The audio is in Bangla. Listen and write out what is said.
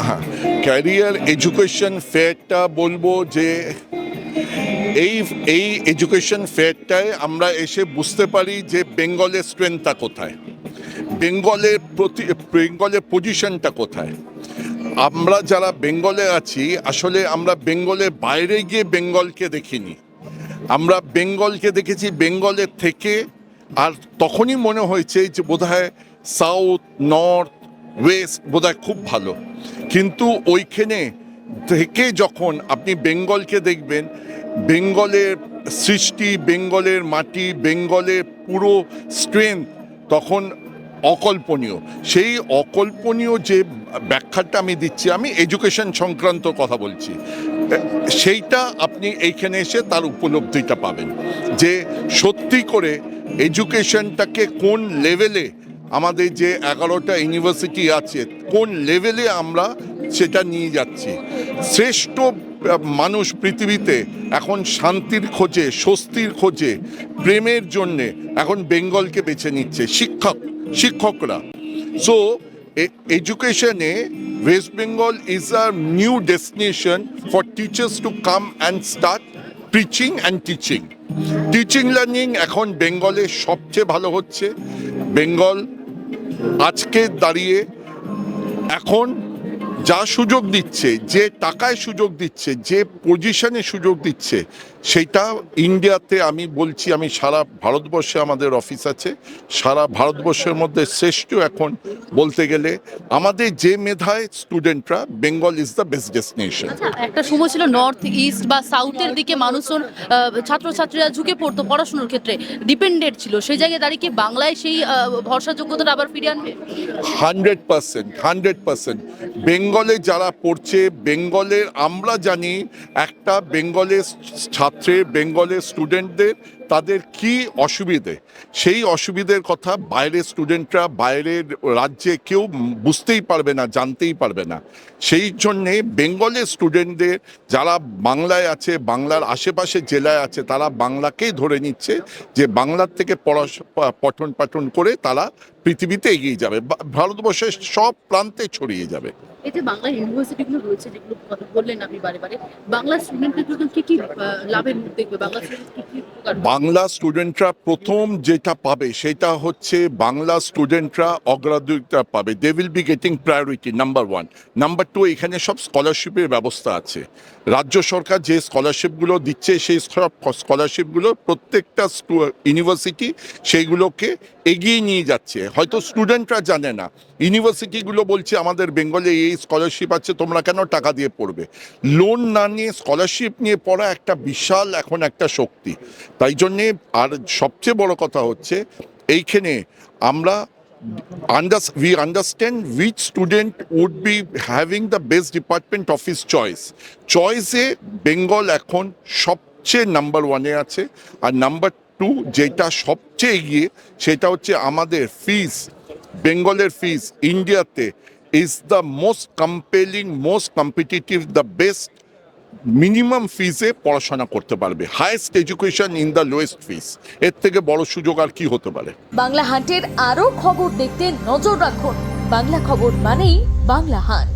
হ্যাঁ, ক্যারিয়ার এডুকেশন ফেয়ারটা বলবো যে এই এই এডুকেশন ফেয়ারটায় আমরা এসে বুঝতে পারি যে বেঙ্গলের স্ট্রেংথটা কোথায়, বেঙ্গলের পজিশনটা কোথায়। আমরা যারা বেঙ্গলে আছি আসলে আমরা বেঙ্গলের বাইরে গিয়ে বেঙ্গলকে দেখিনি, আমরা বেঙ্গলকে দেখেছি বেঙ্গলের থেকে। আর তখনই মনে হয়েছে যে বোধহয় সাউথ নর্থ ওয়েস্ট বোধহয় খুব ভালো, কিন্তু ওইখানে থেকে যখন আপনি বেঙ্গলকে দেখবেন, বেঙ্গলের সৃষ্টি, বেঙ্গলের মাটি, বেঙ্গলের পুরো স্ট্রেংথ তখন অকল্পনীয়। সেই অকল্পনীয় যে ব্যাখ্যাটা আমি দিচ্ছি, আমি এডুকেশন সংক্রান্ত কথা বলছি, সেইটা আপনি এইখানে এসে তার উপলব্ধিটা পাবেন যে সত্যি করে এডুকেশনটাকে কোন লেভেলে, আমাদের যে 11টা ইউনিভার্সিটি আছে কোন লেভেলে আমরা সেটা নিয়ে যাচ্ছি। শ্রেষ্ঠ মানুষ পৃথিবীতে এখন শান্তির খোঁজে, স্বস্তির খোঁজে, প্রেমের জন্যে এখন বেঙ্গলকে বেছে নিচ্ছে শিক্ষকরা। সো এডুকেশনে West Bengal is a new destination for teachers to come and start preaching and teaching. Teaching learning এখন বেঙ্গলে সবচেয়ে ভালো হচ্ছে। বেঙ্গল আজকে দাঁড়িয়ে এখন যা সুযোগ দিচ্ছে, যে টাকায় সুযোগ দিচ্ছে, যে পজিশনে সুযোগ দিচ্ছে, সেটা ইন্ডিয়াতে আমি বলছি, আমি সারা ভারতবর্ষে আমাদের অফিস আছে, সারা ভারতবর্ষের মধ্যে শ্রেষ্ঠ এখন বলতে গেলে আমাদের যে মেধায় স্টুডেন্টরা, Bengal is the best destination. একটা সময় ছিল নর্থ ইস্ট বা সাউথের দিকে মানুষজন ছাত্রছাত্রীরা ঝুঁকে পড়তো পড়াশোনার ক্ষেত্রে, ডিপেন্ডেন্ট ছিল, সেই জায়গায় দাঁড়িয়ে কি বাংলায় সেই ভরসাযোগ্যতাটা আবার ফিরিয়ে আনবে? 100%। বেঙ্গলে যারা পড়ছে, বেঙ্গলের আমরা জানি একটা বেঙ্গলের ছাত্রের, বেঙ্গলের স্টুডেন্টদের তাদের কি অসুবিধে, সেই অসুবিধের কথা বাইরের স্টুডেন্টরা, বাইরের রাজ্যে কেউ বুঝতেই পারবে না, জানতেই পারবে না। সেই জন্যে বেঙ্গলের স্টুডেন্টদের যারা বাংলায় আছে, বাংলার আশেপাশে জেলায় আছে, তারা বাংলাকেই ধরে নিচ্ছে যে বাংলার থেকে পঠন পাঠন করে তারা পৃথিবীতে এগিয়ে যাবে, ভারতবর্ষের সব প্রান্তে ছড়িয়ে যাবে। এই যে বাংলা ইউনিভার্সিটিগুলো রয়েছে, যেগুলো কথা বললেন আপনি বারে বারে, বাংলা স্টুডেন্টদের জন্য কি কি লাভের মুখ দেখবে? বাংলা স্টুডেন্টরা প্রথম যেটা পাবে সেটা হচ্ছে বাংলা স্টুডেন্টরা অগ্রাধিকার পাবে, they will be getting priority, number 1। Number 2, এখানে সব স্কলারশিপের ব্যবস্থা আছে। রাজ্য সরকার যে স্কলারশিপগুলো দিচ্ছে, সেই সব স্কলারশিপগুলো প্রত্যেকটা ইউনিভার্সিটি সেইগুলোকে এগিয়ে নিয়ে যাচ্ছে। হয়তো স্টুডেন্টরা জানে না, ইউনিভার্সিটিগুলো বলছে আমাদের বেঙ্গলে এই স্কলারশিপ আছে, তোমরা কেন টাকা দিয়ে পড়বে। লোন না নিয়ে স্কলারশিপ নিয়ে পড়া একটা বিশাল এখন একটা শক্তি। তাই জন্যে আর সবচেয়ে বড় কথা হচ্ছে এইখানে আমরা we understand which student would be having the best department of his choice এ বেঙ্গল এখন সবচেয়ে নাম্বার 1-এ আছে। আর নাম্বার 2 যেটা সবচেয়ে এগিয়ে, সেটা হচ্ছে আমাদের ফিস, বেঙ্গলের ফিস ইন্ডিয়াতে is the most compelling, most competitive, the best minimum ফিজে পড়াশোনা করতে পারবে, highest education in the lowest fees. এর থেকে বড় সুযোগ আর কি হতে পারে? বাংলা হান্টের আরও খবর দেখতে নজর রাখুন। বাংলা খবর মানেই বাংলা হান্ট।